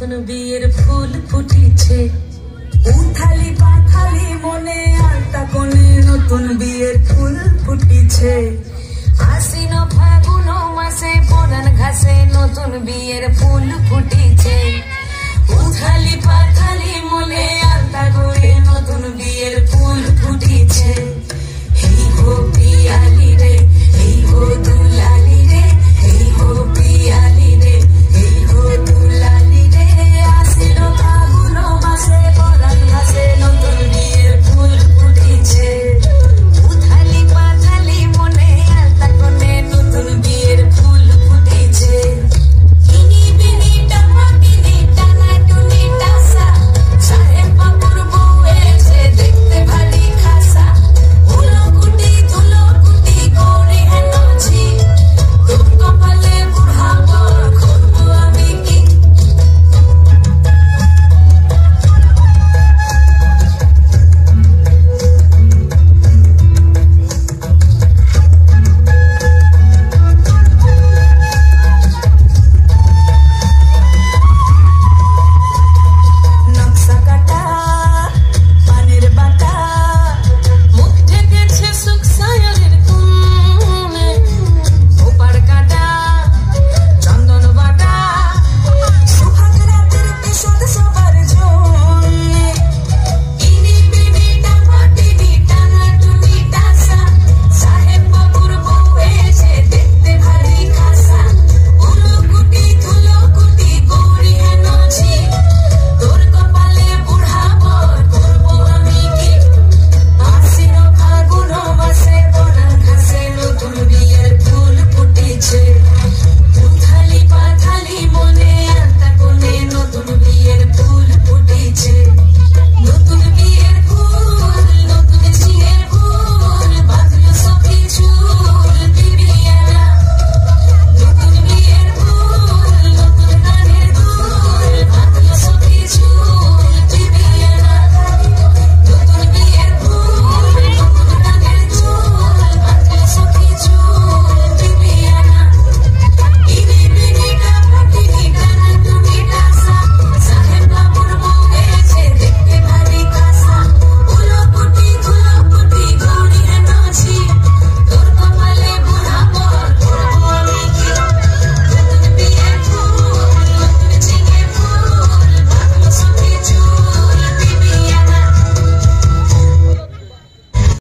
নতুন বিয়ের ফুল ফুটিছে। উথালি পাথালি মনে আলতা কোণে নতুন বিয়ের ফুল ফুটিছে। আশ্বিন ফাগুন মাসে পরান ঘাসে নতুন বিয়ের ফুল ফুটিছে। উথালি পাথালি মনে আলতা কোণে নতুন বিয়ের ফুল ফুটিছে। এই গো পিয়ালি রে, এই গো দুলালি